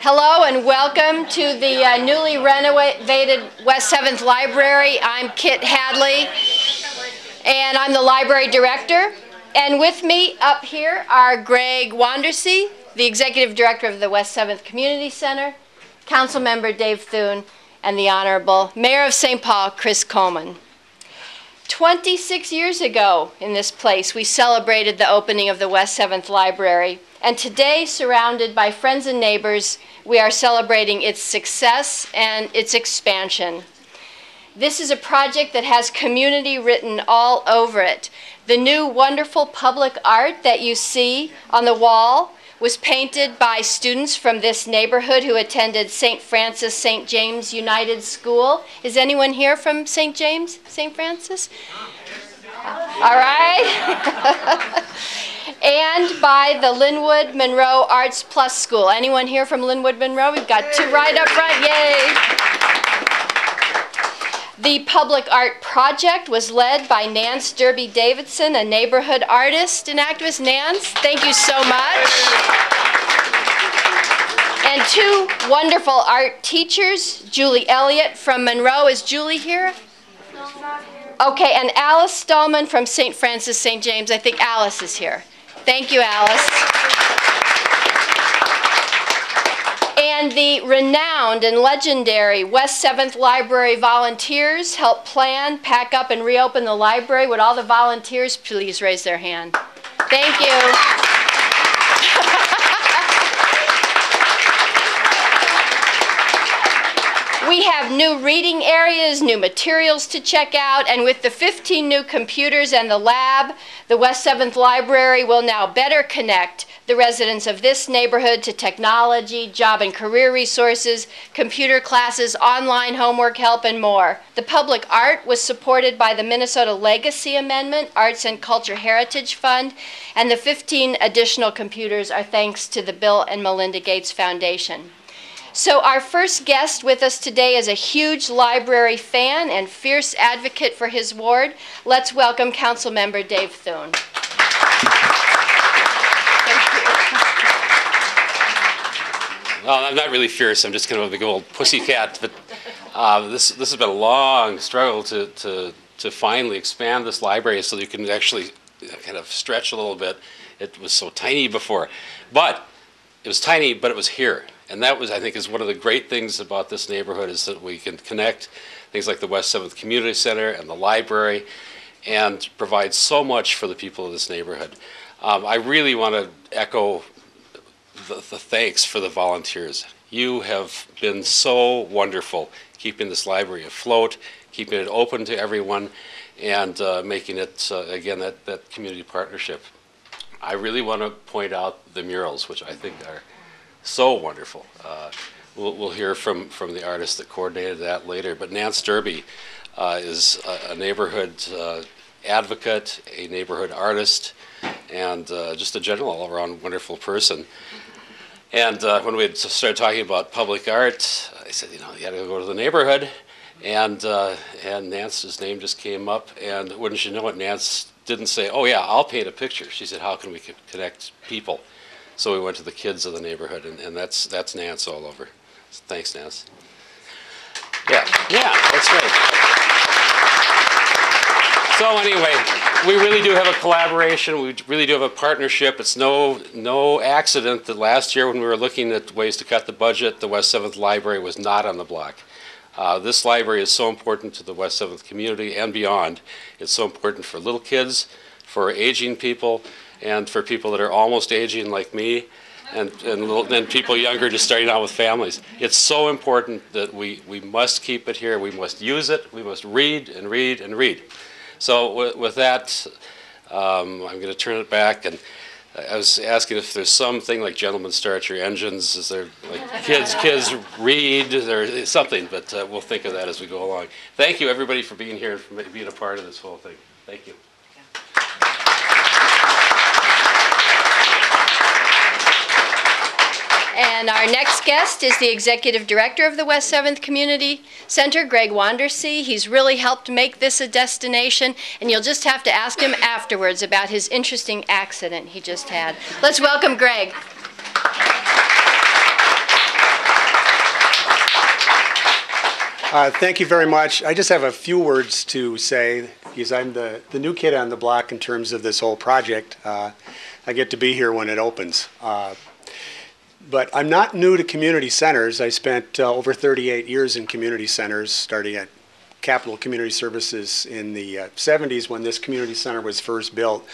Hello and welcome to the newly renovated West 7th Library. I'm Kit Hadley and I'm the library director. And with me up here are Greg Wandersee, the executive director of the West 7th Community Center, council member Dave Thune, and the Honorable Mayor of St. Paul, Chris Coleman. 26 years ago in this place, we celebrated the opening of the West 7th Library. And today, surrounded by friends and neighbors, we are celebrating its success and its expansion. This is a project that has community written all over it. The new wonderful public art that you see on the wall was painted by students from this neighborhood who attended St. Francis St. James United School. Is anyone here from St. James, St. Francis? All right. And by the Linwood Monroe Arts Plus School. Anyone here from Linwood Monroe? We've got two right up front. Yay! The public art project was led by Nance Derby Davidson, a neighborhood artist and activist. Nance, thank you so much. And two wonderful art teachers, Julie Elliott from Monroe. Is Julie here? No, not here. Okay, and Alice Stallman from St. Francis St. James. I think Alice is here. Thank you, Alice. And the renowned and legendary West 7th Library volunteers helped plan, pack up, and reopen the library. Would all the volunteers please raise their hand? Thank you. We have new reading areas, new materials to check out, and with the 15 new computers and the lab, the West 7th Library will now better connect the residents of this neighborhood to technology, job and career resources, computer classes, online homework help, and more. The public art was supported by the Minnesota Legacy Amendment, Arts and Culture Heritage Fund, and the 15 additional computers are thanks to the Bill and Melinda Gates Foundation. So our first guest with us today is a huge library fan and fierce advocate for his ward. Let's welcome Council Member Dave Thune. Well, I'm not really fierce. I'm just kind of a big old pussycat. But this has been a long struggle to finally expand this library so that you can actually kind of stretch a little bit. It was so tiny before, but it was tiny, but it was here. And that was, I think, is one of the great things about this neighborhood is that we can connect things like the West 7th Community Center and the library and provide so much for the people of this neighborhood. I really want to echo the thanks for the volunteers. You have been so wonderful keeping this library afloat, keeping it open to everyone, and making it, again, that community partnership. I really want to point out the murals, which I think are so wonderful. We'll hear from the artist that coordinated that later. But Nance Derby is a neighborhood advocate, a neighborhood artist, and just a general all-around wonderful person. And when we had started talking about public art, I said, you know, you got to go to the neighborhood. And Nance's name just came up. And wouldn't you know it, Nance didn't say, oh yeah, I'll paint a picture. She said, how can we connect people? So we went to the kids of the neighborhood, and that's Nance all over. So thanks, Nance. Yeah, that's right. So anyway, we really do have a collaboration. We really do have a partnership. It's no accident that last year when we were looking at ways to cut the budget, the West 7th Library was not on the block. This library is so important to the West 7th community and beyond. It's so important for little kids, for aging people, and for people that are almost aging like me, and people younger just starting out with families. It's so important that we must keep it here. We must use it. We must read and read and read. So with that, I'm going to turn it back. And I was asking if there's something like gentlemen start your engines. Is there like kids read or something? But we'll think of that as we go along. Thank you, everybody, for being here and for being a part of this whole thing. Thank you. And our next guest is the Executive Director of the West 7th Community Center, Greg Wandersee. He's really helped make this a destination, and you'll just have to ask him afterwards about his interesting accident he just had. Let's welcome Greg. Thank you very much. I just have a few words to say because I'm the new kid on the block in terms of this whole project. I get to be here when it opens. But I'm not new to community centers. I spent over 38 years in community centers, starting at Capital Community Services in the 70s when this community center was first built.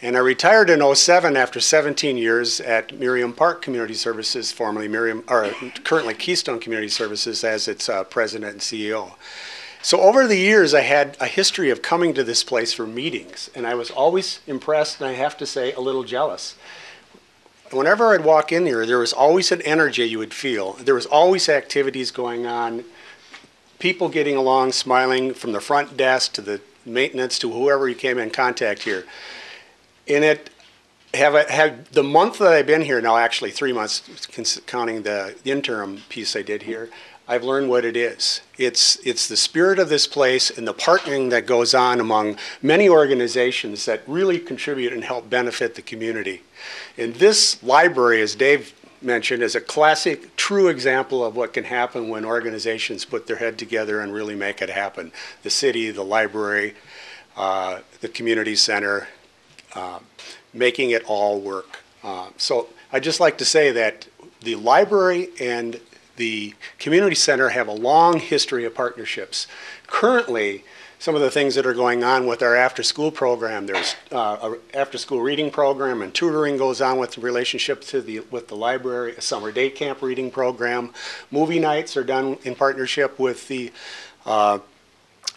And I retired in '07 after 17 years at Miriam Park Community Services, formerly currently Keystone Community Services as its president and CEO. So over the years, I had a history of coming to this place for meetings, and I was always impressed, and I have to say, a little jealous. Whenever I'd walk in here, there was always an energy you would feel. There was always activities going on, people getting along, smiling, from the front desk to the maintenance to whoever you came in contact here. And it have the month that I've been here now, actually 3 months, counting the interim piece I did here, I've learned what it is. It's the spirit of this place and the partnering that goes on among many organizations that really contribute and help benefit the community. And this library, as Dave mentioned, is a classic, true example of what can happen when organizations put their head together and really make it happen. The city, the library, the community center, making it all work. So I'd just like to say that the library and the community center have a long history of partnerships. Currently, some of the things that are going on with our after-school program, there's an after-school reading program and tutoring goes on with the relationship with the library, a summer day camp reading program. Movie nights are done in partnership with the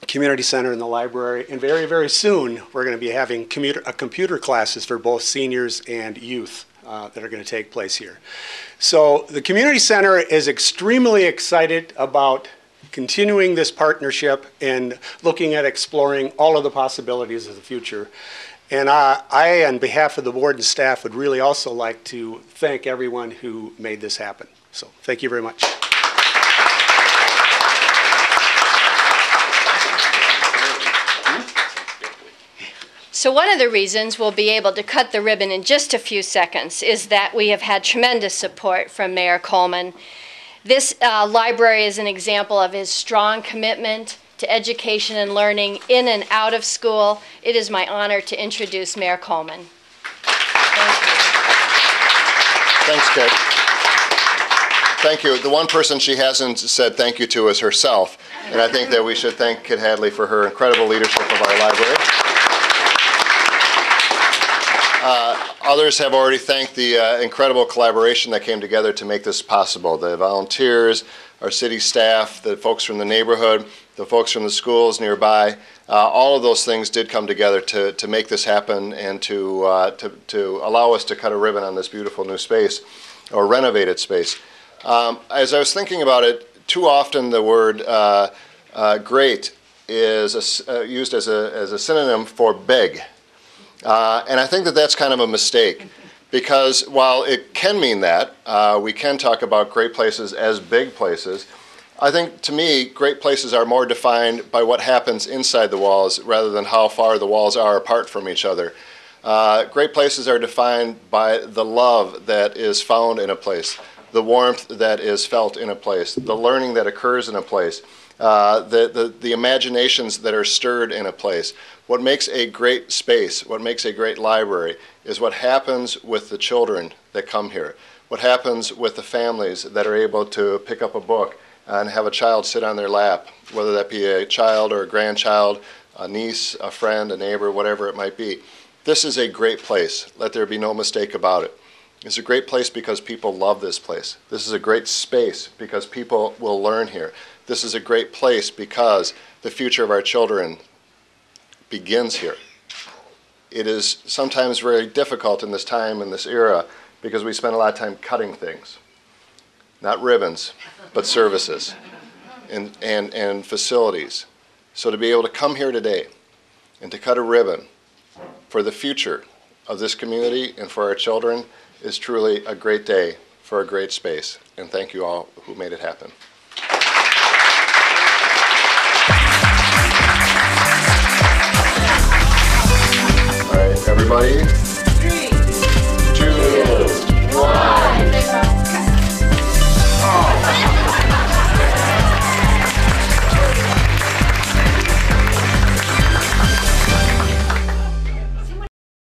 community center and the library, and very, very soon we're going to be having computer classes for both seniors and youth that are going to take place here. So the community center is extremely excited about continuing this partnership and looking at exploring all of the possibilities of the future. And I, on behalf of the board and staff, would really also like to thank everyone who made this happen. So thank you very much. So one of the reasons we'll be able to cut the ribbon in just a few seconds is that we have had tremendous support from Mayor Coleman. This library is an example of his strong commitment to education and learning in and out of school. It is my honor to introduce Mayor Coleman. Thank you. Thanks, Kit. Thank you. The one person she hasn't said thank you to is herself, and I think that we should thank Kit Hadley for her incredible leadership of our library. Others have already thanked the incredible collaboration that came together to make this possible. The volunteers, our city staff, the folks from the neighborhood, the folks from the schools nearby, all of those things did come together to make this happen and to allow us to cut a ribbon on this beautiful new space, or renovated space. As I was thinking about it, too often the word great is used as a synonym for big. And I think that that's kind of a mistake, because while it can mean that, we can talk about great places as big places, I think, to me, great places are more defined by what happens inside the walls rather than how far the walls are apart from each other. Great places are defined by the love that is found in a place, the warmth that is felt in a place, the learning that occurs in a place, the imaginations that are stirred in a place. What makes a great space, what makes a great library, is what happens with the children that come here, what happens with the families that are able to pick up a book and have a child sit on their lap, whether that be a child or a grandchild, a niece, a friend, a neighbor, whatever it might be. This is a great place. Let there be no mistake about it. It's a great place because people love this place. This is a great space because people will learn here. This is a great place because the future of our children begins here. It is sometimes very difficult in this time, in this era, because we spend a lot of time cutting things. Not ribbons, but services and facilities. So to be able to come here today and to cut a ribbon for the future of this community and for our children is truly a great day for a great space. And thank you all who made it happen. All right, everybody. 3, 2, 1.